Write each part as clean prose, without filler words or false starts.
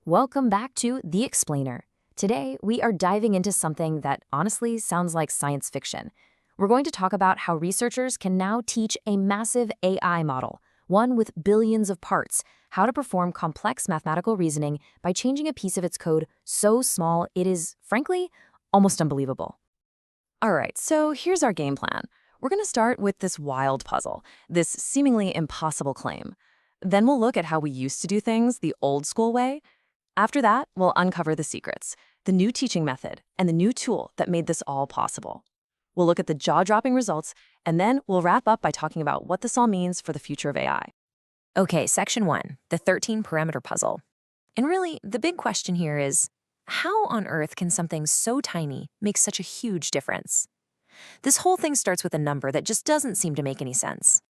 Welcome back to The Explainer. Today, we are diving into something that honestly sounds like science fiction. We're going to talk about how researchers can now teach a massive AI model, one with billions of parts, how to perform complex mathematical reasoning by changing a piece of its code so small it is, frankly, almost unbelievable. All right, so here's our game plan. We're going to start with this wild puzzle, this seemingly impossible claim. Then we'll look at how we used to do things the old school way. After that, we'll uncover the secrets, the new teaching method, and the new tool that made this all possible. We'll look at the jaw-dropping results, and then we'll wrap up by talking about what this all means for the future of AI. Okay, section 1, the 13-parameter puzzle. And really, the big question here is, how on earth can something so tiny make such a huge difference? This whole thing starts with a number that just doesn't seem to make any sense.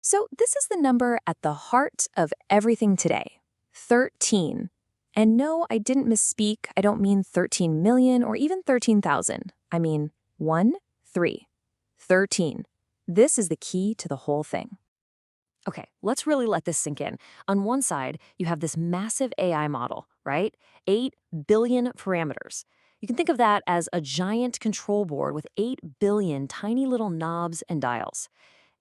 So this is the number at the heart of everything today, 13. And no, I didn't misspeak. I don't mean 13 million or even 13,000. I mean 1, 3, 13. This is the key to the whole thing. Okay, let's really let this sink in. On one side, you have this massive AI model, right? 8 billion parameters. You can think of that as a giant control board with 8 billion tiny little knobs and dials.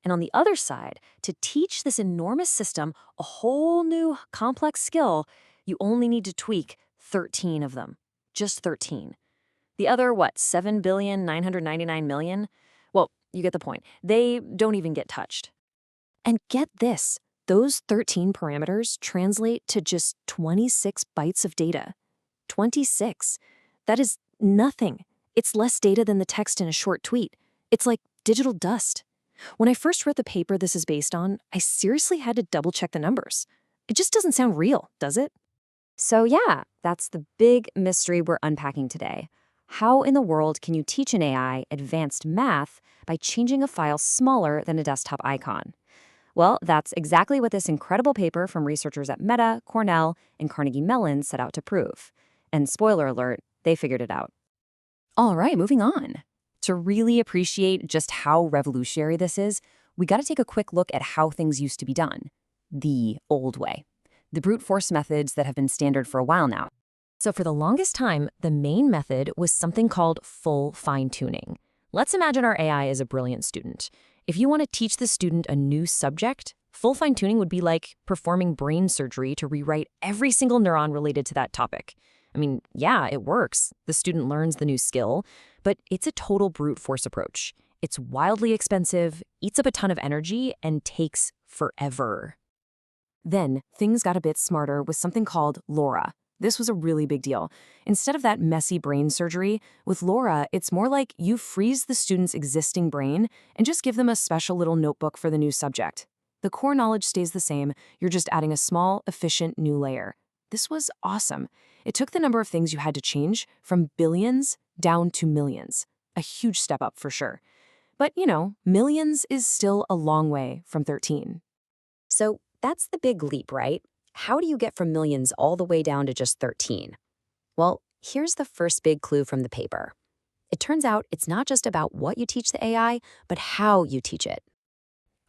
And on the other side, to teach this enormous system a whole new complex skill, you only need to tweak 13 of them. Just 13. The other, 7,999,000,000? Well, you get the point. They don't even get touched. And get this, those 13 parameters translate to just 26 bytes of data. 26. That is nothing. It's less data than the text in a short tweet. It's like digital dust. When I first read the paper this is based on, I seriously had to double-check the numbers. It just doesn't sound real, does it? So yeah, that's the big mystery we're unpacking today. How in the world can you teach an AI advanced math by changing a file smaller than a desktop icon? Well, that's exactly what this incredible paper from researchers at Meta, Cornell, and Carnegie Mellon set out to prove. And spoiler alert, they figured it out. All right, moving on. To really appreciate just how revolutionary this is, we got to take a quick look at how things used to be done. The old way. The brute force methods that have been standard for a while now. So for the longest time, the main method was something called full fine-tuning. Let's imagine our AI is a brilliant student. If you want to teach the student a new subject, full fine-tuning would be like performing brain surgery to rewrite every single neuron related to that topic. I mean, yeah, it works. The student learns the new skill, but it's a total brute force approach. It's wildly expensive, eats up a ton of energy, and takes forever. Then, things got a bit smarter with something called LoRA. This was a really big deal. Instead of that messy brain surgery, with LoRA, it's more like you freeze the student's existing brain and just give them a special little notebook for the new subject. The core knowledge stays the same, you're just adding a small, efficient new layer. This was awesome. It took the number of things you had to change from billions down to millions. A huge step up for sure. But, millions is still a long way from 13. So, that's the big leap, right? How do you get from millions all the way down to just 13? Well, here's the first big clue from the paper. It turns out it's not just about what you teach the AI, but how you teach it.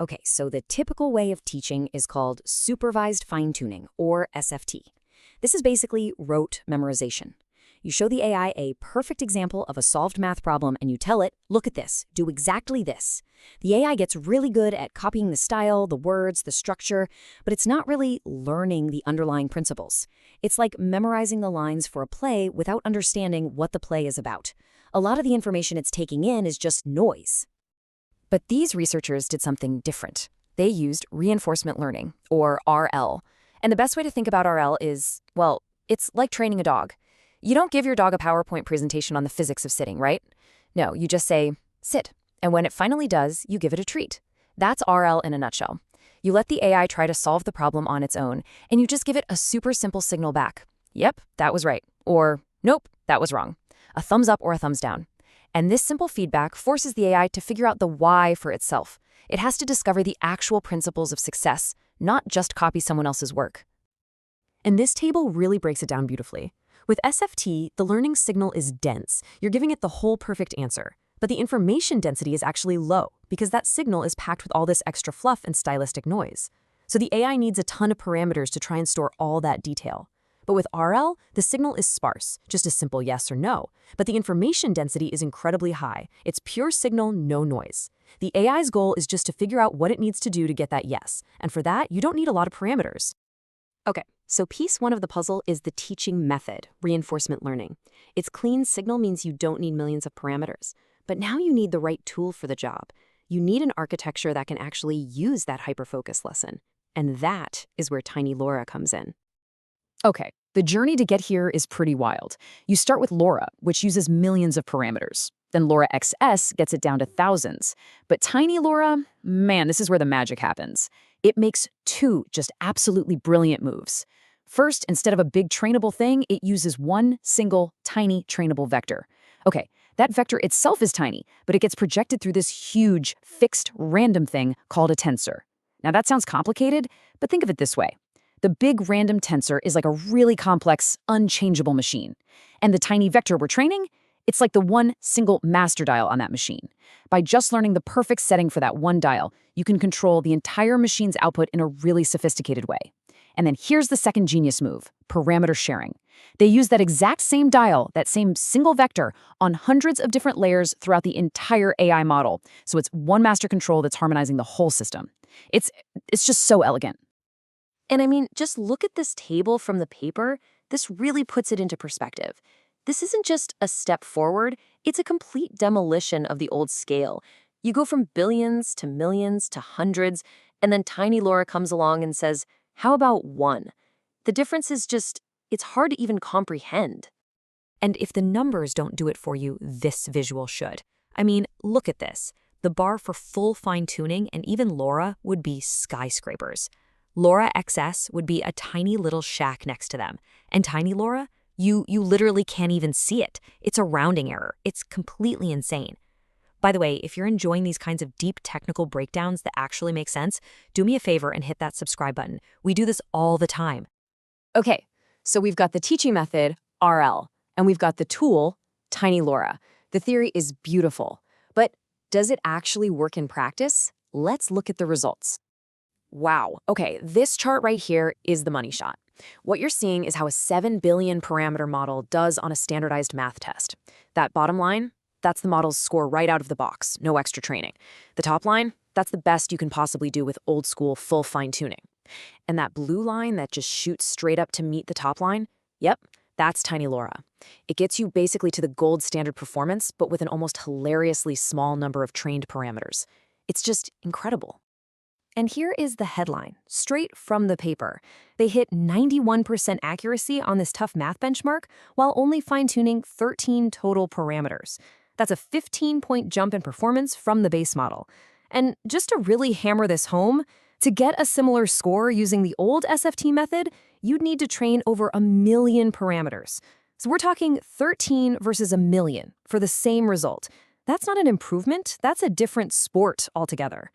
Okay, so the typical way of teaching is called Supervised Finetuning, or SFT. This is basically rote memorization. You show the AI a perfect example of a solved math problem and you tell it, look at this, do exactly this. The AI gets really good at copying the style, the words, the structure, but it's not really learning the underlying principles. It's like memorizing the lines for a play without understanding what the play is about. A lot of the information it's taking in is just noise. But these researchers did something different. They used reinforcement learning, or RL. And the best way to think about RL is, well, it's like training a dog. You don't give your dog a PowerPoint presentation on the physics of sitting, right? No, you just say, sit. And when it finally does, you give it a treat. That's RL in a nutshell. You let the AI try to solve the problem on its own, and you just give it a super simple signal back. Yep, that was right. Or, nope, that was wrong. A thumbs up or a thumbs down. And this simple feedback forces the AI to figure out the why for itself. It has to discover the actual principles of success, not just copy someone else's work. And this table really breaks it down beautifully. With SFT, the learning signal is dense. You're giving it the whole perfect answer. But the information density is actually low because that signal is packed with all this extra fluff and stylistic noise. So the AI needs a ton of parameters to try and store all that detail. But with RL, the signal is sparse, just a simple yes or no. But the information density is incredibly high. It's pure signal, no noise. The AI's goal is just to figure out what it needs to do to get that yes. And for that, you don't need a lot of parameters. Okay, so piece one of the puzzle is the teaching method, reinforcement learning. Its clean signal means you don't need millions of parameters. But now you need the right tool for the job. You need an architecture that can actually use that hyperfocus lesson. And that is where TinyLoRA comes in. Okay, the journey to get here is pretty wild. You start with LoRa, which uses millions of parameters. Then LoRa-XS gets it down to thousands. But TinyLoRA, man, this is where the magic happens. It makes two just absolutely brilliant moves. First, instead of a big trainable thing, it uses one single tiny trainable vector. Okay, that vector itself is tiny, but it gets projected through this huge, fixed, random thing called a tensor. Now that sounds complicated, but think of it this way. The big random tensor is like a really complex, unchangeable machine. And the tiny vector we're training, it's like the one single master dial on that machine. By just learning the perfect setting for that one dial, you can control the entire machine's output in a really sophisticated way. And then here's the second genius move, parameter sharing. They use that exact same dial, that same single vector, on hundreds of different layers throughout the entire AI model. So it's one master control that's harmonizing the whole system. It's just so elegant. And I mean, just look at this table from the paper. This really puts it into perspective. This isn't just a step forward, it's a complete demolition of the old scale. You go from billions to millions to hundreds, and then TinyLoRA comes along and says, how about one? The difference is just, it's hard to even comprehend. And if the numbers don't do it for you, this visual should. I mean, look at this. The bar for full fine-tuning and even LoRa would be skyscrapers. LoRa-XS would be a tiny little shack next to them. And TinyLoRA, you literally can't even see it. It's a rounding error. It's completely insane. By the way, if you're enjoying these kinds of deep technical breakdowns that actually make sense, do me a favor and hit that subscribe button. We do this all the time. Okay, so we've got the teaching method, RL, and we've got the tool, TinyLoRA. The theory is beautiful, but does it actually work in practice? Let's look at the results. Wow, okay, this chart right here is the money shot. What you're seeing is how a 7 billion parameter model does on a standardized math test. That bottom line, that's the model's score right out of the box, no extra training. The top line, that's the best you can possibly do with old school full fine-tuning. And that blue line that just shoots straight up to meet the top line, yep, that's TinyLoRA. It gets you basically to the gold standard performance, but with an almost hilariously small number of trained parameters. It's just incredible. And here is the headline, straight from the paper. They hit 91% accuracy on this tough math benchmark while only fine-tuning 13 total parameters. That's a 15-point jump in performance from the base model. And just to really hammer this home, to get a similar score using the old SFT method, you'd need to train over 1 million parameters. So we're talking 13 versus 1 million for the same result. That's not an improvement, that's a different sport altogether.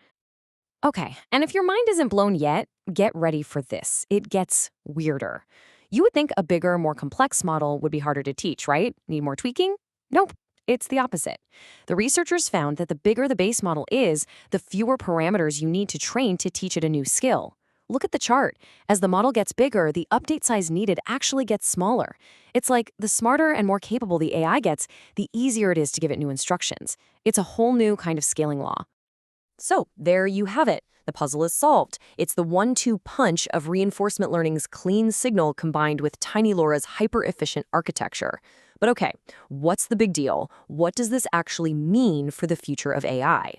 Okay, and if your mind isn't blown yet, get ready for this. It gets weirder. You would think a bigger, more complex model would be harder to teach, right? Need more tweaking? Nope. It's the opposite. The researchers found that the bigger the base model is, the fewer parameters you need to train to teach it a new skill. Look at the chart. As the model gets bigger, the update size needed actually gets smaller. It's like the smarter and more capable the AI gets, the easier it is to give it new instructions. It's a whole new kind of scaling law. So there you have it. The puzzle is solved. It's the 1-2 punch of reinforcement learning's clean signal combined with TinyLoRA's hyper-efficient architecture. But okay, what's the big deal? What does this actually mean for the future of AI?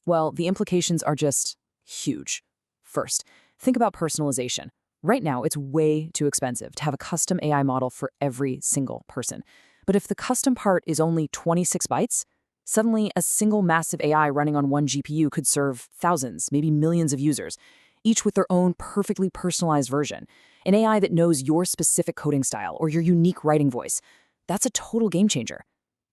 Well, the implications are just huge. First, think about personalization. Right now, it's way too expensive to have a custom AI model for every single person. But if the custom part is only 26 bytes, suddenly a single massive AI running on one GPU could serve thousands, maybe millions of users, each with their own perfectly personalized version. An AI that knows your specific coding style or your unique writing voice. That's a total game changer.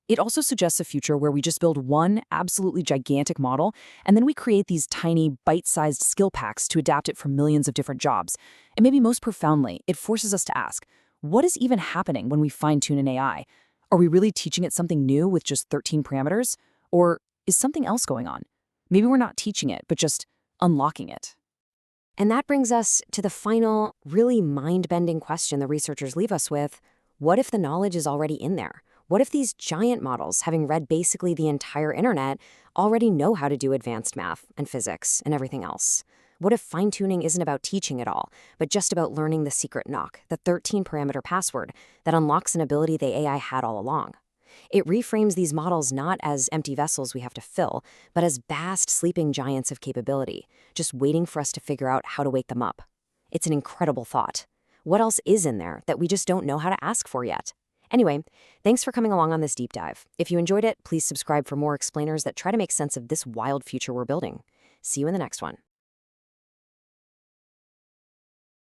It also suggests a future where we just build one absolutely gigantic model, and then we create these tiny, bite-sized skill packs to adapt it for millions of different jobs. And maybe most profoundly, it forces us to ask, what is even happening when we fine-tune an AI? Are we really teaching it something new with just 13 parameters? Or is something else going on? Maybe we're not teaching it, but just unlocking it. And that brings us to the final, really mind-bending question the researchers leave us with. What if the knowledge is already in there? What if these giant models, having read basically the entire internet, already know how to do advanced math and physics and everything else? What if fine-tuning isn't about teaching at all, but just about learning the secret knock, the 13-parameter password that unlocks an ability the AI had all along? It reframes these models not as empty vessels we have to fill, but as vast sleeping giants of capability, just waiting for us to figure out how to wake them up. It's an incredible thought. What else is in there that we just don't know how to ask for yet? Anyway, thanks for coming along on this deep dive. If you enjoyed it, please subscribe for more explainers that try to make sense of this wild future we're building. See you in the next one.